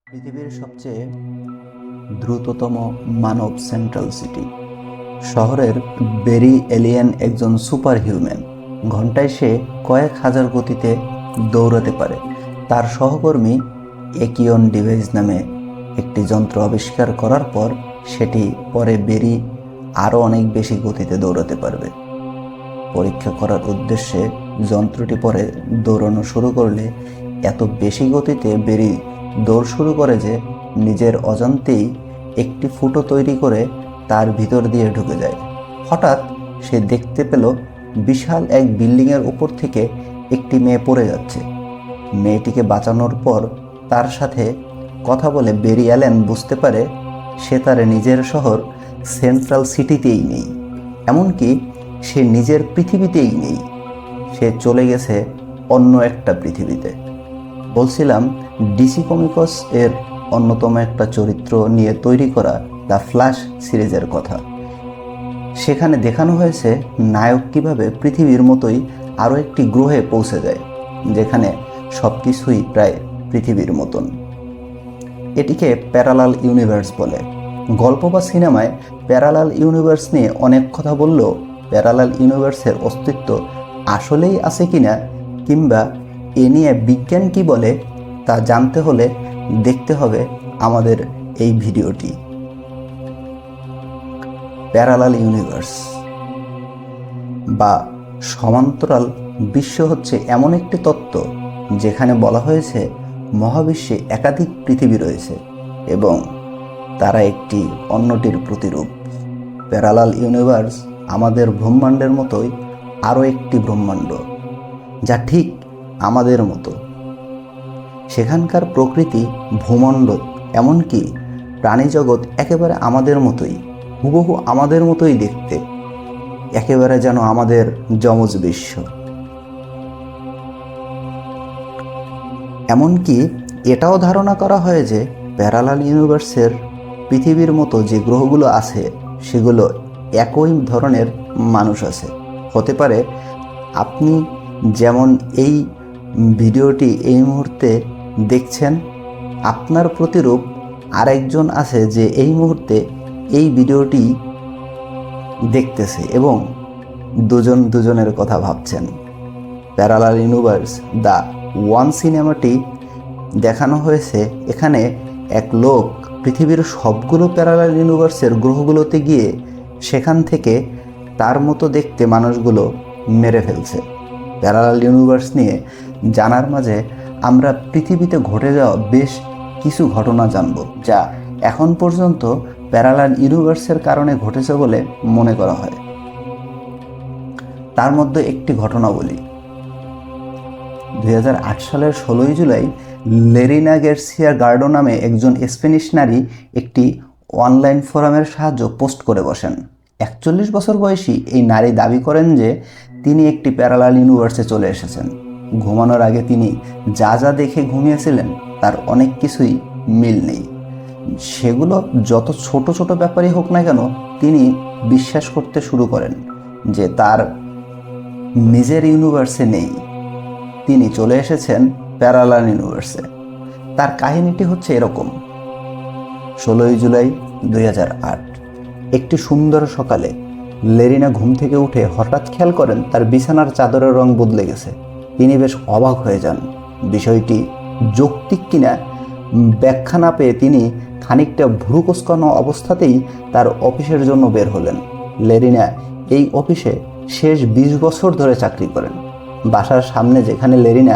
পৃথিবীর সবচেয়ে দ্রুততম মানব সেন্ট্রাল সিটি শহরের বেরি এলিয়েন একজন সুপার হিউম্যান। ঘন্টায় সে কয়েক হাজার গতিতে দৌড়াতে পারে। তার সহকর্মী একিয়ন ডিভাইস নামে একটি যন্ত্র আবিষ্কার করার পর সেটি পরে বেরি আরও অনেক বেশি গতিতে দৌড়াতে পারবে। পরীক্ষা করার উদ্দেশ্যে যন্ত্রটি পরে দৌড়ানো শুরু করলে এত বেশি গতিতে বেরি দৌড় শুরু করে যে নিজের অজান্তেই একটি ফুটো তৈরি করে তার ভিতর দিয়ে ঢুকে যায়। হঠাৎ সে দেখতে পেল বিশাল এক বিল্ডিংয়ের উপর থেকে একটি মেয়ে পড়ে যাচ্ছে। মেয়েটিকে বাঁচানোর পর তার সাথে কথা বলে বেরি অ্যালেন বুঝতে পারে সে তার নিজের শহর সেন্ট্রাল সিটিতেই নেই, এমনকি সে নিজের পৃথিবীতেই নেই। সে চলে গেছে অন্য একটা পৃথিবীতে। বলছিলাম ডিসি কমিকস এর অন্যতম একটা চরিত্র নিয়ে তৈরি করা দ্য ফ্ল্যাশ সিরিজের কথা। সেখানে দেখানো হয়েছে নায়ক কিভাবে পৃথিবীর মতোই আরও একটি গ্রহে পৌঁছে যায়, যেখানে সব কিছুই প্রায় পৃথিবীর মতন। এটিকে প্যারালাল ইউনিভার্স বলে। গল্প বা সিনেমায় প্যারালাল ইউনিভার্স নিয়ে অনেক কথা বললেও প্যারালাল ইউনিভার্সের অস্তিত্ব আসলেই আছে কিনা কিংবা এ নিয়ে বিজ্ঞান কি বলে তা জানতে হলে দেখতে হবে আমাদের এই ভিডিওটি। প্যারালাল ইউনিভার্স বা সমান্তরাল বিশ্ব হচ্ছে এমন একটি তত্ত্ব যেখানে বলা হয়েছে মহাবিশ্বে একাধিক পৃথিবী রয়েছে এবং তারা একটি অন্যটির প্রতিরূপ। প্যারালাল ইউনিভার্স আমাদের ব্রহ্মাণ্ডের মতোই আরও একটি ব্রহ্মাণ্ড যা ঠিক আমাদের মতো। সেখানকার প্রকৃতি, ভূমণ্ডল, এমনকি প্রাণীজগৎ একেবারে আমাদের মতোই, হুবহু আমাদের মতোই দেখতে, একেবারে যেন আমাদের যমজ বিশ্ব। এমনকি এটাও ধারণা করা হয় যে প্যারালাল ইউনিভার্সের পৃথিবীর মতো যে গ্রহগুলো আছে সেগুলো একই ধরনের মানুষ আছে। হতে পারে আপনি যেমন এই ভিডিওটি এই মুহূর্তে দেখছেন, আপনার প্রতিরূপ আরেকজন আছে যে এই মুহূর্তে এই ভিডিওটি দেখতেছে এবং দুজনের কথা ভাবছেন। প্যারালাল ইউনিভার্স দ্য ওয়ান সিনেমাটি দেখানো হয়েছে। এখানে এক লোক পৃথিবীর সবগুলো প্যারালাল ইউনিভার্সের গ্রহগুলোতে গিয়ে সেখান থেকে তার মতো দেখতে মানুষগুলো মেরে ফেলছে। প্যারালাল ইউনিভার্স নিয়ে জানার মাঝে আমরা পৃথিবীতে ঘটে যাওয়া বেশ কিছু ঘটনা জানব, যা এখন পর্যন্ত প্যারালাল ইউনিভার্সের কারণে ঘটেছে বলে মনে করা হয়। তার মধ্যে একটি ঘটনা বলি। 2008 সালের 16 জুলাই লেরিনা গার্সিয়া গার্ডো নামে একজন স্প্যানিশ নারী একটি অনলাইন ফোরামের সাহায্যে পোস্ট করে বসেন। 41 বছর বয়সী এই নারী দাবি করেন যে তিনি একটি প্যারালাল ইউনিভার্সে চলে এসেছেন। ঘুমানোর আগে তিনি যা যা দেখে ঘুমিয়েছিলেন তার অনেক কিছুই মিল নেই। সেগুলো যত ছোট ছোট ব্যাপারই হোক না কেন, তিনি বিশ্বাস করতে শুরু করেন যে তার নিজের ইউনিভার্সে নেই, তিনি চলে এসেছেন প্যারালাল ইউনিভার্সে। তার কাহিনীটি হচ্ছে এরকম। 16 জুলাই 2008 একটি সুন্দর সকালে লেরিনা ঘুম থেকে উঠে হঠাৎ খেয়াল করেন তার বিছানার চাদরের রং বদলে গেছে। তিনি বেশ অবাক হয়ে যান। বিষয়টি যৌক্তিক কিনা ব্যাখ্যা না পেয়ে তিনি খানিকটা ভ্রু কোঁচকানো অবস্থাতেই তার অফিসের জন্য বের হলেন। লেরিনা এই অফিসে শেষ 20 বছর ধরে চাকরি করেন। বাসার সামনে যেখানে লেরিনা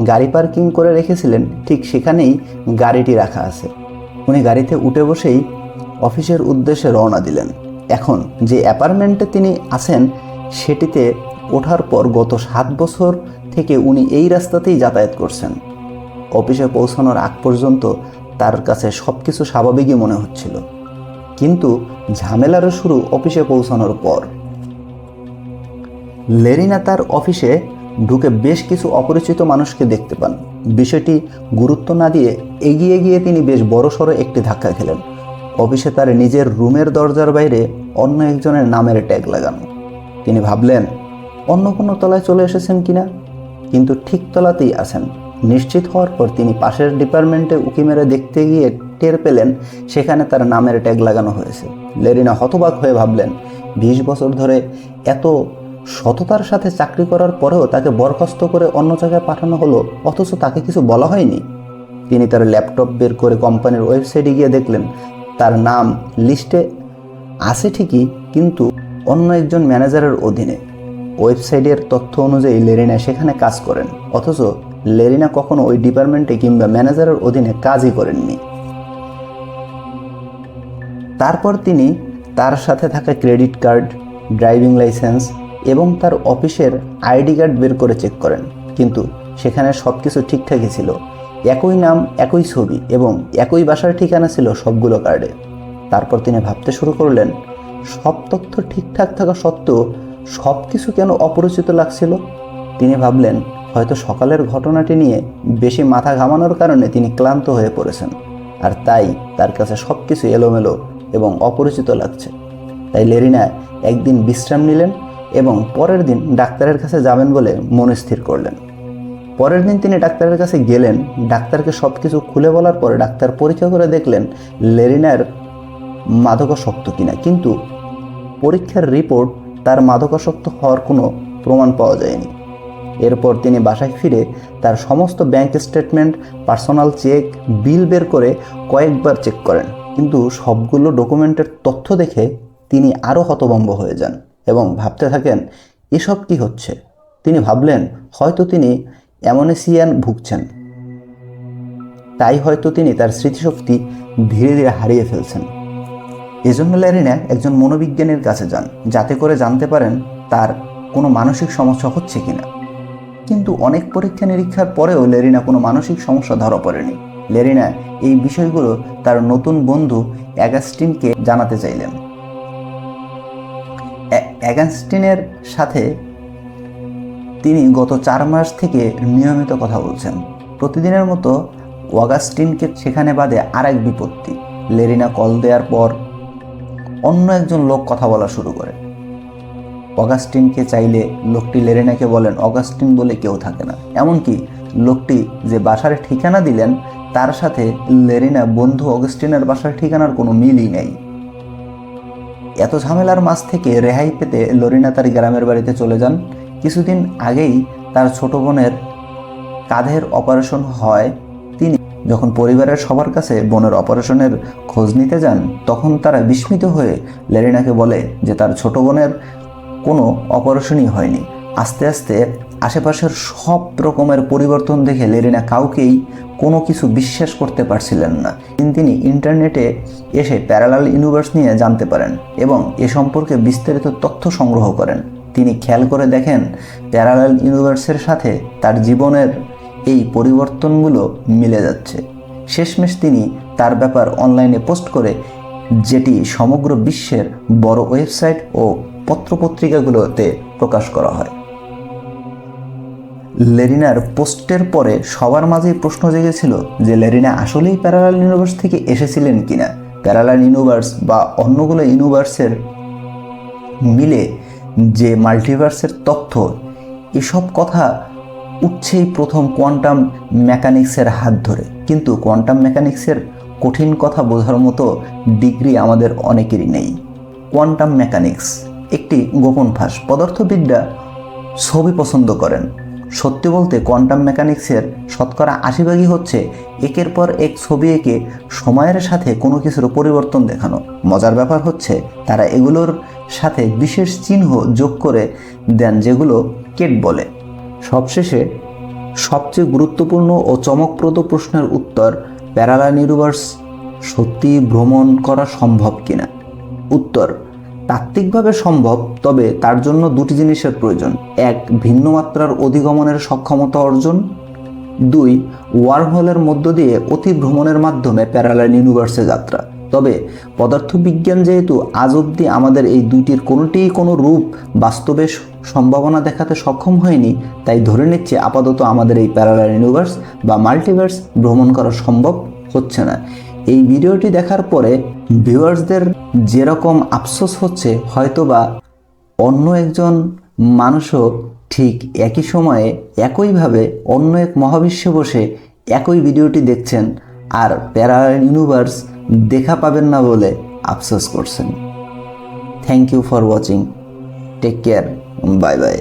গাড়ি পার্কিং করে রেখেছিলেন ঠিক সেখানেই গাড়িটি রাখা আছে। উনি গাড়িতে উঠে বসেই অফিসের উদ্দেশ্যে রওনা দিলেন। এখন যে অ্যাপার্টমেন্টে তিনি আছেন সেটিতে ওঠার পর গত 7 বছর থেকে উনি এই রাস্তাতেই যাতায়াত করছেন। অফিসে পৌঁছানোর আগ পর্যন্ত তার কাছে সব কিছু স্বাভাবিকই মনে হচ্ছিল, কিন্তু ঝামেলারও শুরু অফিসে পৌঁছানোর পর। লেরিনা তার অফিসে ঢুকে বেশ কিছু অপরিচিত মানুষকে দেখতে পান। বিষয়টি গুরুত্ব না দিয়ে এগিয়ে গিয়ে তিনি বেশ বড়সড় একটি ধাক্কা খেলেন। অফিসে তার নিজের রুমের দরজার বাইরে অন্য একজনের নামের ট্যাগ লাগানো। তিনি ভাবলেন অন্য কোনো তলায় চলে এসেছেন কিনা, কিন্তু ঠিক তলাতেই আছেন। নিশ্চিত হওয়ার পর তিনি পাশের ডিপার্টমেন্টে উঁকি মেরে দেখতে গিয়ে টের পেলেন সেখানে তার নামের ট্যাগ লাগানো হয়েছে। লেরিনা হতবাক হয়ে ভাবলেন, 20 বছর ধরে এত সততার সাথে চাকরি করার পরেও তাকে বরখাস্ত করে অন্য জায়গায় পাঠানো হলো, অথচ তাকে কিছু বলা হয়নি। তিনি তার ল্যাপটপ বের করে কোম্পানির ওয়েবসাইটে গিয়ে দেখলেন তার নাম লিস্টে আছে ঠিকই, কিন্তু অন্য একজন ম্যানেজারের অধীনে। ওয়েবসাইটের তথ্য অনুযায়ী লেরিনা সেখানে কাজ করেন, অথচ লেরিনা কখনো ওই ডিপার্টমেন্টে কিংবা ম্যানেজারের অধীনে কাজই করেননি। তারপর তিনি তার সাথে থাকা ক্রেডিট কার্ড, ড্রাইভিং লাইসেন্স এবং তার অফিসের আইডি কার্ড বের করে চেক করেন, কিন্তু সেখানে সব কিছু ঠিকঠাকই ছিল। একই নাম, একই ছবি এবং একই বাসার ঠিকানা ছিল সবগুলো কার্ডে। তারপর তিনি ভাবতে শুরু করলেন, সব তথ্য ঠিকঠাক থাকা সত্ত্বেও সব কিছু কেন অপরিচিত লাগছিল। তিনি ভাবলেন, হয়তো সকালের ঘটনাটি নিয়ে বেশি মাথা ঘামানোর কারণে তিনি ক্লান্ত হয়ে পড়েছেন, আর তাই তার কাছে সব কিছু এলোমেলো এবং অপরিচিত লাগছে। তাই লেরিনা একদিন বিশ্রাম নিলেন এবং পরের দিন ডাক্তারের কাছে যাবেন বলে মনস্থির করলেন। পরের দিন তিনি ডাক্তারের কাছে গেলেন। ডাক্তারকে সব কিছু খুলে বলার পরে ডাক্তার পরীক্ষা করে দেখলেন লেরিনার মাদকাসক্ত কিনা, কিন্তু পরীক্ষার রিপোর্ট তার মাদকাসক্ত হওয়ার কোনো প্রমাণ পাওয়া যায়নি। এরপর তিনি বাসায় ফিরে তার সমস্ত ব্যাংক স্টেটমেন্ট, পার্সোনাল চেক, বিল বের করে কয়েকবার চেক করেন, কিন্তু সবগুলো ডকুমেন্টের তথ্য দেখে তিনি আরও হতভম্ব হয়ে যান এবং ভাবতে থাকেন, এসব কি হচ্ছে। তিনি ভাবলেন হয়তো তিনি অ্যামনেসিয়ায় ভুগছেন, তাই হয়তো তিনি তার স্মৃতিশক্তি ধীরে ধীরে হারিয়ে ফেলছেন। এজন্য লেরিনা একজন মনোবিজ্ঞানীর কাছে যান, যাতে করে জানতে পারেন তার কোনো মানসিক সমস্যা হচ্ছে কিনা। কিন্তু অনেক পরীক্ষা নিরীক্ষার পরেও লেরিনা কোনো মানসিক সমস্যা ধরা পড়েনি। লেরিনা এই বিষয়গুলো তার নতুন বন্ধু অগাস্টিনকে জানাতে চাইলেন। অগাস্টিনের সাথে তিনি গত 4 মাস থেকে নিয়মিত কথা বলছেন। প্রতিদিনের মতো অগাস্টিনকে সেখানে বাদে আরেক বিপত্তি। লেরিনা কল দেওয়ার পর অন্য একজন লোক কথা বলা শুরু করে। অগাস্টিনকে চাইলে লোকটি লেরিনাকে বলেন অগাস্টিন বলে কেউ থাকে না। এমনকি লোকটি যে বাসার ঠিকানা দিলেন তার সাথে লেরিনা বন্ধু অগাস্টিনের বাসার ঠিকানার কোনো মিলই নেই। এত ঝামেলার মাঝ থেকে রেহাই পেতে লেরিনা তার গ্রামের বাড়িতে চলে যান। কিছুদিন আগেই তার ছোট বোনের কাঁধের অপারেশন হয়। তিনি যখন পরিবারের সবার কাছে বোনের অপারেশনের খোঁজ নিতে যান, তখন তারা বিস্মিত হয়ে লেরিনাকে বলে যে তার ছোট বোনের কোনো অপারেশনই হয়নি। আস্তে আস্তে আশেপাশের সব রকমের পরিবর্তন দেখে লেরিনা কাউকেই কোনো কিছু বিশ্বাস করতে পারছিলেন না। তিনি ইন্টারনেটে এসে প্যারালাল ইউনিভার্স নিয়ে জানতে পারেন এবং এ সম্পর্কে বিস্তারিত তথ্য সংগ্রহ করেন। তিনি খেয়াল করে দেখেন প্যারালাল ইউনিভার্সের সাথে তার জীবনের এই পরিবর্তনগুলো মিলে যাচ্ছে। শেষমেশ তিনি তার ব্যাপার অনলাইনে পোস্ট করে, যেটি সমগ্র বিশ্বের বড় ওয়েবসাইট ও পত্রপত্রিকাগুলোতে প্রকাশ করা হয়। লেরিনার পোস্টের পরে সবার মাঝেই প্রশ্ন জেগেছিল যে লেরিনা আসলেই প্যারালাল ইউনিভার্স থেকে এসেছিলেন কিনা। প্যারালাল ইউনিভার্স বা অন্যগুলো ইউনিভার্সের মিলে যে মাল্টিভার্সের তথ্য, এসব কথা উঠছেই প্রথম কোয়ান্টাম মেকানিক্সের হাত ধরে। কিন্তু কোয়ান্টাম মেকানিক্সের কঠিন কথা বোঝার মতো ডিগ্রি আমাদের অনেকেরই নেই। কোয়ান্টাম মেকানিক্স একটি গোপন ফাঁস। পদার্থবিদরা ছবি পছন্দ করেন। সত্যি বলতে কোয়ান্টাম মেকানিক্সের শতকরা 80 হচ্ছে একের পর এক ছবি এঁকে সময়ের সাথে কোনো কিছুর পরিবর্তন দেখানো। মজার ব্যাপার হচ্ছে তারা এগুলোর সাথে বিশেষ চিহ্ন যোগ করে দেন, যেগুলো কেট বলে। সবশেষে সবচেয়ে গুরুত্বপূর্ণ ও চমকপ্রদ প্রশ্নের উত্তর, প্যারালাল ইউনিভার্স সত্যি ভ্রমণ করা সম্ভব কিনা। উত্তর, তাত্ত্বিকভাবে সম্ভব, তবে তার জন্য দুটি জিনিসের প্রয়োজন। 1, ভিন্ন মাত্রার অধিগমনের সক্ষমতা অর্জন। 2, ওয়ার্মহোলের মধ্য দিয়ে অতিভ্রমণের মাধ্যমে প্যারালাল ইউনিভার্সে যাত্রা। তবে পদার্থবিজ্ঞান যেহেতু আজ অবধি আমাদের এই দুইটির কোনোটিই কোনো রূপ বাস্তবে সম্ভাবনা দেখাতে সক্ষম হয়নি, তাই ধরে নিচ্ছে আপাতত আমাদের এই প্যারালাল ইউনিভার্স বা মাল্টিভার্স ভ্রমণ করা সম্ভব হচ্ছে না। এই ভিডিওটি দেখার পরে ভিউয়ার্সদের যেরকম আফসোস হচ্ছে, হয়তোবা অন্য একজন মানুষও ঠিক একই সময়ে একইভাবে অন্য এক মহাবিশ্বে বসে একই ভিডিওটি দেখছেন আর প্যারালাল ইউনিভার্স দেখা পাবেন না বলে আফসোস করছেন। Thank you for watching. Take care. Bye by.